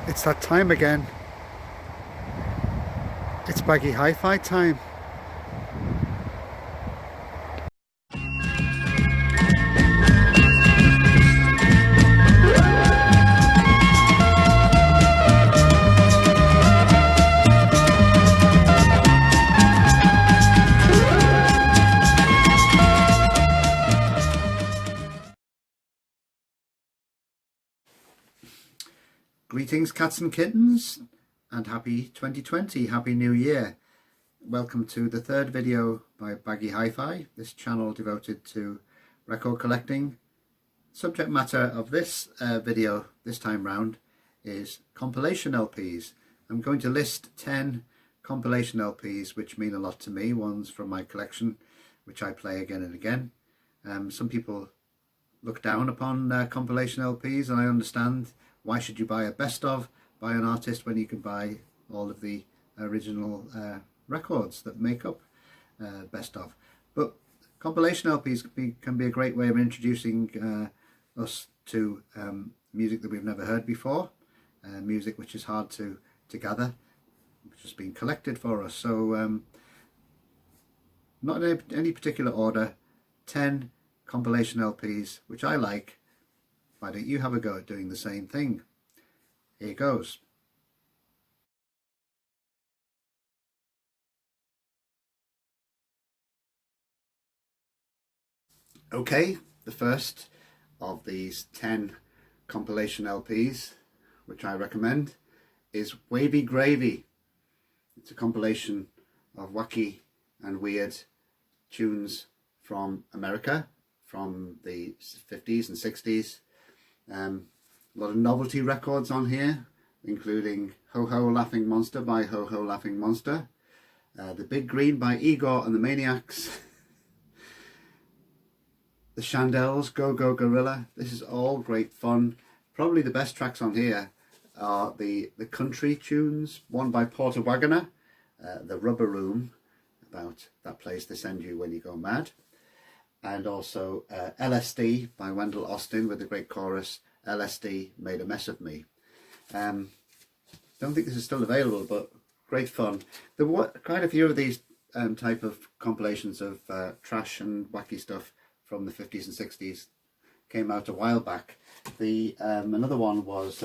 It's that time again. It's Baggy Hi Fi time. Greetings, cats and kittens, and happy 2020, happy new year. Welcome to the third video by Baggy Hi Fi, this channel devoted to record collecting. Subject matter of this video this time round is compilation LPs. I'm going to list 10 compilation LPs which mean a lot to me, ones from my collection which I play again and again. Some people look down upon compilation LPs, and I understand. Why should you buy a best of by an artist when you can buy all of the original records that make up best of? But compilation LPs can be a great way of introducing us to music that we've never heard before, music which is hard to gather, which has been collected for us. So not in any particular order, 10 compilation LPs which I like. Why don't you have a go at doing the same thing? Here goes. Okay, the first of these 10 compilation LPs, which I recommend, is Wavy Gravy. It's a compilation of wacky and weird tunes from America, from the 50s and 60s. A lot of novelty records on here, including Ho Ho Laughing Monster by Ho Ho Laughing Monster, The Big Green by Igor and the Maniacs, The Shandels, Go Go Gorilla. This is all great fun. Probably the best tracks on here are the country tunes, one by Porter Wagoner, The Rubber Room, about that place they send you when you go mad, and also LSD by Wendell Austin with the great chorus, LSD Made a Mess of Me. Don't think this is still available, but great fun. There were quite a few of these type of compilations of trash and wacky stuff from the 50s and 60s came out a while back. Another one was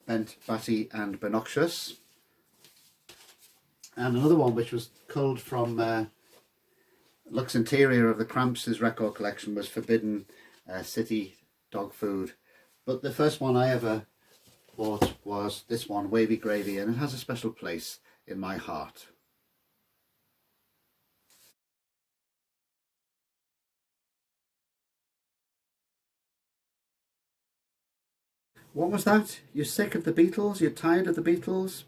Bent, Batty and Benoxious, and another one which was culled from Lux Interior of the Cramps' record collection was Forbidden City Dog Food. But the first one I ever bought was this one, Wavy Gravy, and it has a special place in my heart. What was that? You're sick of the Beatles? You're tired of the Beatles?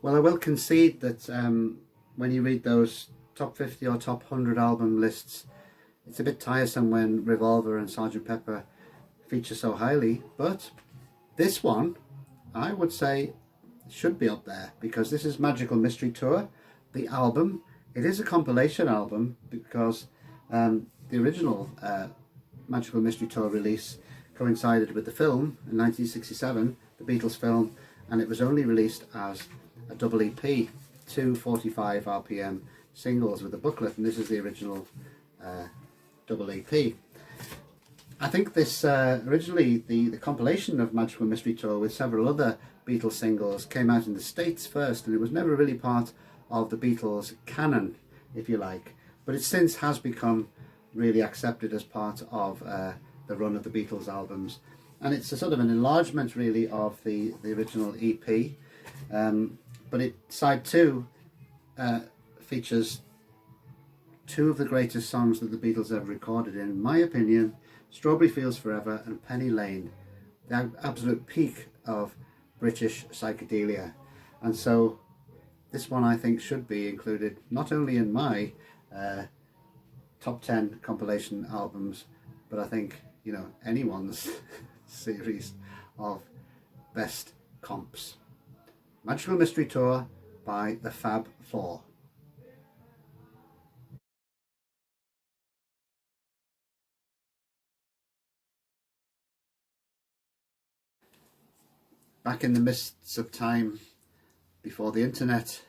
Well, I will concede that when you read those top 50 or top 100 album lists, it's a bit tiresome when Revolver and Sgt. Pepper feature so highly, but this one I would say should be up there because this is Magical Mystery Tour, the album. It is a compilation album because the original Magical Mystery Tour release coincided with the film in 1967, the Beatles film, and it was only released as a double EP, two 45 RPM singles with a booklet, and this is the original double EP. I think this originally the compilation of Magical Mystery Tour with several other Beatles singles came out in the States first, and it was never really part of the Beatles canon, if you like, but it since has become really accepted as part of the run of the Beatles albums, and it's a sort of an enlargement really of the original EP, but side 2 features two of the greatest songs that the Beatles ever recorded in my opinion, Strawberry Fields Forever and Penny Lane, the absolute peak of British psychedelia. And so this one I think should be included not only in my top 10 compilation albums, but I think, you know, anyone's series of best comps. Magical Mystery Tour by the Fab Four. Back in the mists of time before the internet,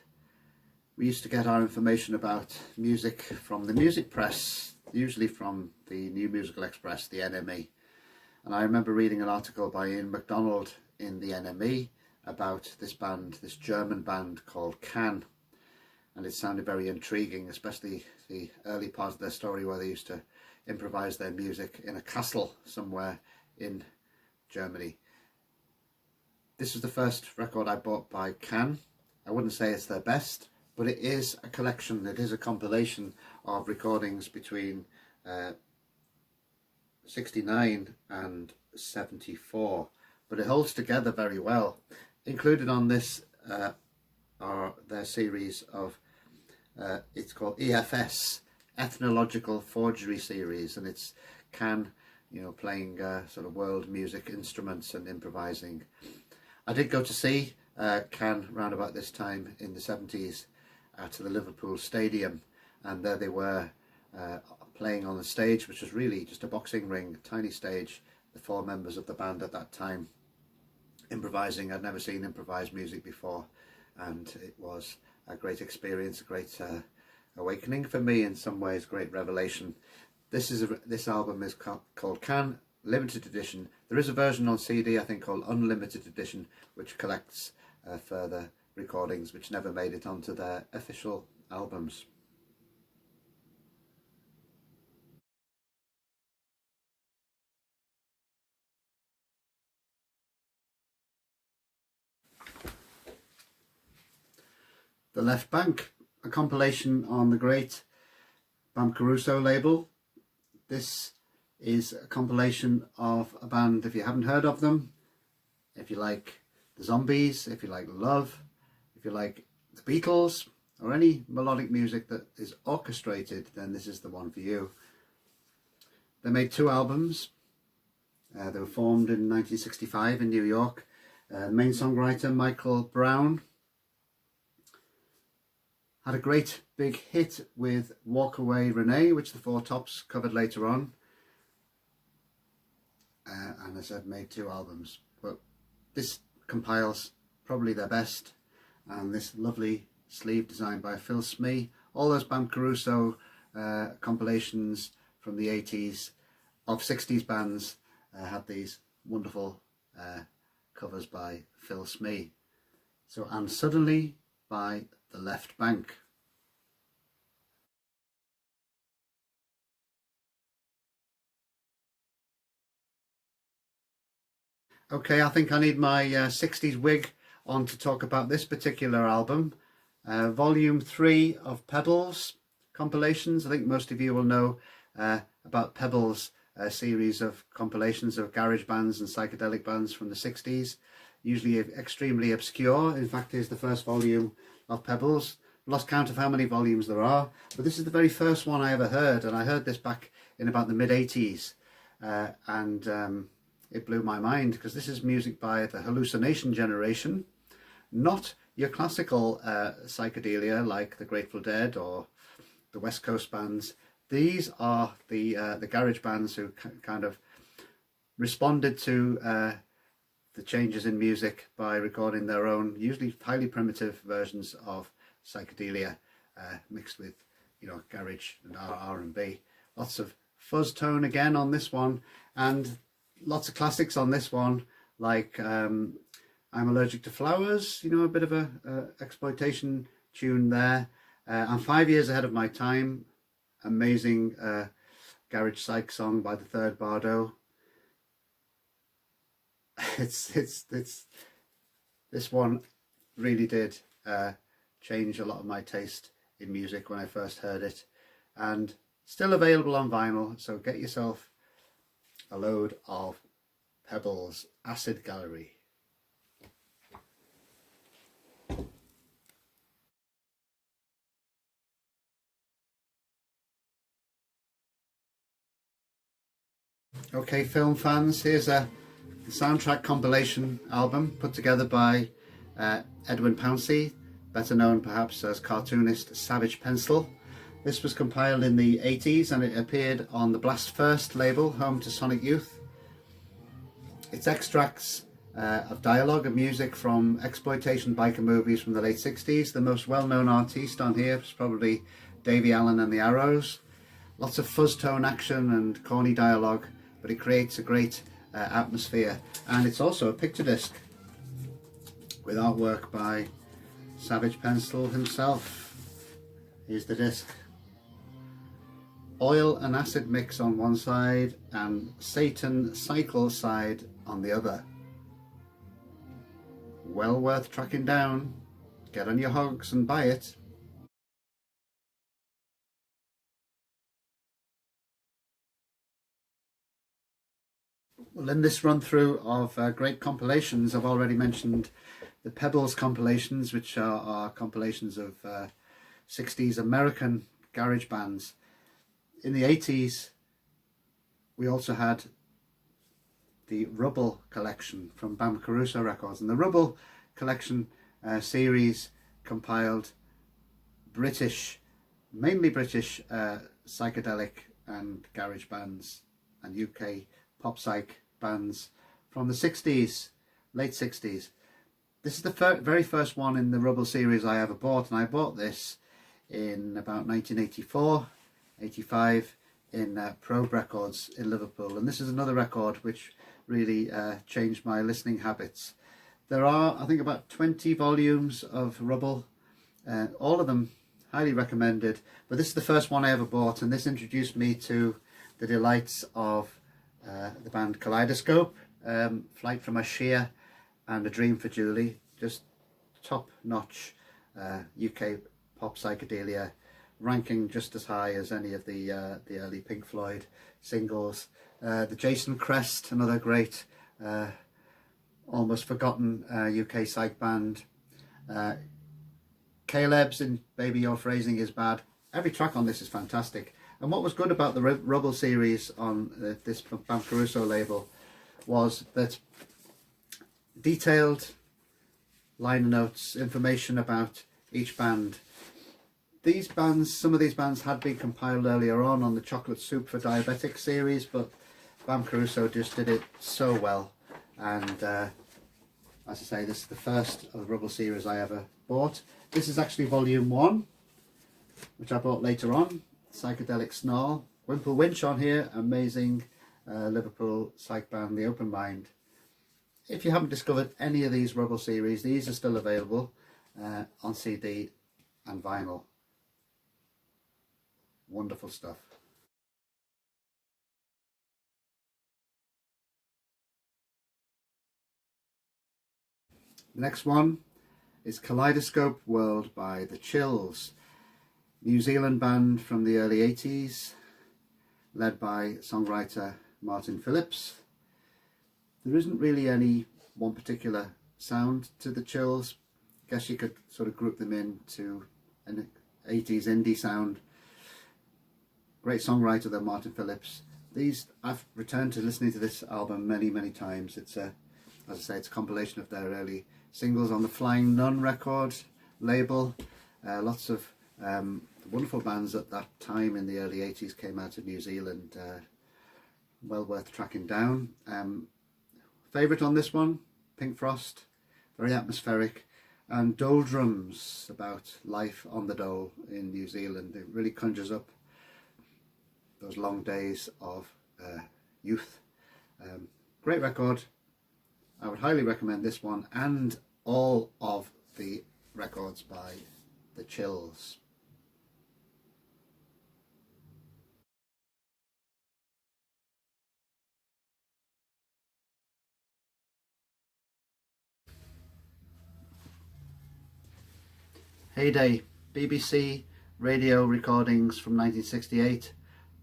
we used to get our information about music from the music press, usually from the New Musical Express, the NME. And I remember reading an article by Ian MacDonald in the NME about this band, this German band called Can. And it sounded very intriguing, especially the early part of their story where they used to improvise their music in a castle somewhere in Germany. This was the first record I bought by Can. I wouldn't say it's their best, but it is a collection, it is a compilation of recordings between 69 and 74. But it holds together very well. Included on this are their series of, it's called EFS, Ethnological Forgery Series, and it's Can, playing sort of world music instruments and improvising. I did go to see Can round about this time in the 70s at the Liverpool Stadium, and there they were playing on the stage, which was really just a boxing ring, a tiny stage. The 4 members of the band at that time improvising. I'd never seen improvised music before, and it was a great experience, a great awakening for me in some ways, great revelation. This album is called Can, limited edition. There is a version on CD, I think, called Unlimited Edition, which collects further recordings which never made it onto their official albums. The Left Bank, a compilation on the great Bam Caruso label. This is a compilation of a band, if you haven't heard of them, if you like the Zombies, if you like Love, if you like the Beatles, or any melodic music that is orchestrated, then this is the one for you. They made 2 albums. They were formed in 1965 in New York. Main songwriter Michael Brown had a great big hit with Walk Away Renee, which the Four Tops covered later on. And as I said, made 2 albums. But this compiles probably their best. And this lovely sleeve designed by Phil Smee. All those Bam Caruso compilations from the 80s of 60s bands had these wonderful covers by Phil Smee. So, and Suddenly by The Left Bank. Okay, I think I need my 60s wig on to talk about this particular album. Volume 3 of Pebbles compilations. I think most of you will know about Pebbles, a series of compilations of garage bands and psychedelic bands from the 60s, usually extremely obscure. In fact, here's the first volume of Pebbles. Lost count of how many volumes there are, but this is the very first one I ever heard, and I heard this back in about the mid-80s, and it blew my mind, because this is music by the hallucination generation, not your classical psychedelia like the Grateful Dead or the West Coast bands. These are the garage bands who kind of responded to the changes in music by recording their own, usually highly primitive versions of psychedelia, mixed with, garage and R&B. Lots of fuzz tone again on this one, and lots of classics on this one, like I'm Allergic to Flowers, a bit of a exploitation tune there. I'm 5 years ahead of my time. Amazing garage psych song by the Third Bardo. It's this one really did change a lot of my taste in music when I first heard it, and still available on vinyl, so get yourself a load of Pebbles Acid Gallery. Okay, film fans, here's a soundtrack compilation album put together by Edwin Pouncey, better known perhaps as cartoonist Savage Pencil. This was compiled in the 80s and it appeared on the Blast First label, home to Sonic Youth. It's extracts of dialogue and music from exploitation biker movies from the late 60s. The most well-known artiste on here is probably Davy Allen and the Arrows. Lots of fuzz tone action and corny dialogue, but it creates a great atmosphere. And it's also a picture disc with artwork by Savage Pencil himself. Here's the disc. Oil and acid mix on one side and Satan cycle side on the other. Well worth tracking down. Get on your hogs and buy it. Well, in this run through of great compilations, I've already mentioned the Pebbles compilations, which are compilations of 60s American garage bands. In the 80s, we also had the Rubble collection from Bam Caruso Records, and the Rubble collection series compiled British, mainly British psychedelic and garage bands and UK pop psych bands from the 60s, late 60s. This is the very first one in the Rubble series I ever bought, and I bought this in about 1984, 85 in Probe Records in Liverpool. And this is another record which really changed my listening habits. There are, I think, about 20 volumes of Rubble, all of them highly recommended, but this is the first one I ever bought, and this introduced me to the delights of the band Kaleidoscope, Flight from Ashia and A Dream for Julie. Just top-notch UK pop psychedelia, ranking just as high as any of the early Pink Floyd singles. The Jason Crest, another great, almost forgotten UK psych band. Caleb's in Baby Your Phrasing Is Bad. Every track on this is fantastic. And what was good about the Rubble series on this Bam Caruso label was that detailed liner notes, information about each band. These bands, some of these bands had been compiled earlier on the Chocolate Soup for Diabetics series, but Bam Caruso just did it so well. And as I say, this is the first of the Rubble series I ever bought. This is actually volume 1, which I bought later on. Psychedelic Snarl. Wimple Winch on here, amazing Liverpool psych band, The Open Mind. If you haven't discovered any of these Rubble series, these are still available on CD and vinyl. Wonderful stuff. The next one is Kaleidoscope World by The Chills, New Zealand band from the early 80s, led by songwriter Martin Phillips. There isn't really any one particular sound to The Chills. I guess you could sort of group them into an 80s indie sound. Great songwriter though, Martin Phillips. I've returned to listening to this album many times. It's as I say, it's a compilation of their early singles on the Flying Nun record label. Lots of wonderful bands at that time in the early 80s came out of New Zealand. Well worth tracking down. Favourite on this one, Pink Frost, very atmospheric, and Doldrums, about life on the dole in New Zealand. It really conjures up those long days of youth. Great record. I would highly recommend this one and all of the records by The Chills. Heyday, BBC radio recordings from 1968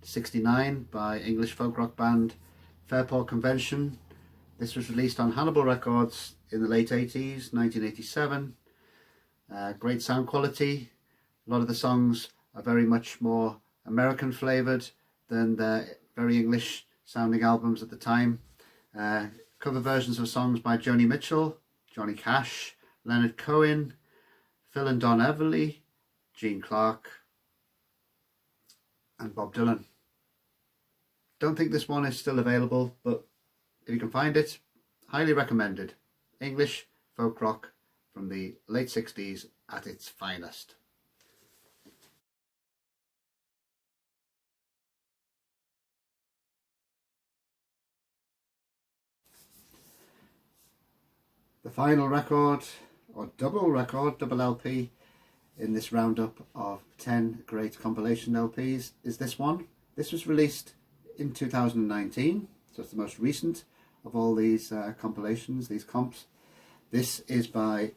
to 69 by English folk rock band Fairport Convention. This was released on Hannibal Records in the late 80s, 1987. Great sound quality. A lot of the songs are very much more American flavoured than the very English sounding albums at the time. Cover versions of songs by Joni Mitchell, Johnny Cash, Leonard Cohen, Phil and Don Everly, Gene Clark and Bob Dylan. Don't think this one is still available, but if you can find it, highly recommended. English folk rock from the late 60s at its finest. The final record, or double LP, in this roundup of 10 great compilation LPs is this one. This was released in 2019, so it's the most recent of all these compilations, these comps. This is by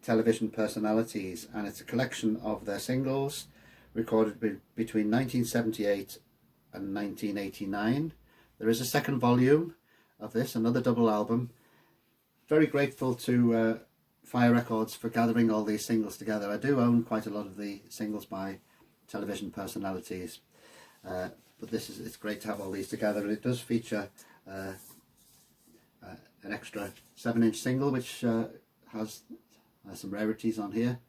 Television Personalities, and it's a collection of their singles recorded between 1978 and 1989. There is a second volume of this, another double album. Very grateful to Fire Records for gathering all these singles together. I do own quite a lot of the singles by Television Personalities, but it's great to have all these together. And it does feature an extra 7-inch single, which has some rarities on here,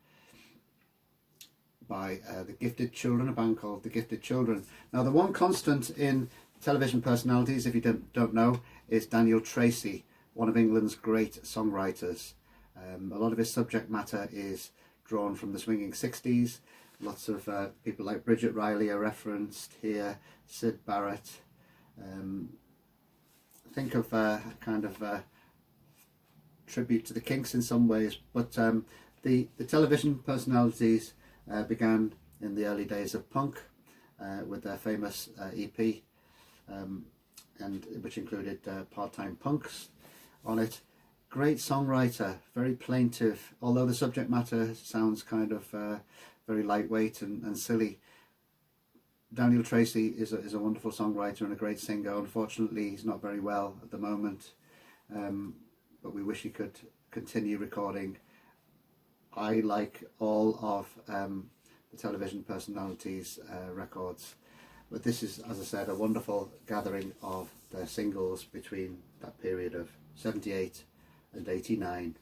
by the Gifted Children, a band called the Gifted Children. Now, the one constant in Television Personalities, if you don't know, is Daniel Tracy, one of England's great songwriters. A lot of his subject matter is drawn from the swinging 60s. Lots of people like Bridget Riley are referenced here, Syd Barrett. Think of kind of tribute to the Kinks in some ways, but the Television Personalities began in the early days of punk with their famous EP, and which included Part-Time Punks on it. Great songwriter, very plaintive, although the subject matter sounds kind of very lightweight and silly. Daniel Tracy is a wonderful songwriter and a great singer. Unfortunately, he's not very well at the moment, but we wish he could continue recording. I like all of the Television Personalities records, but this is, as I said, a wonderful gathering of their singles between that period of 78 and 89.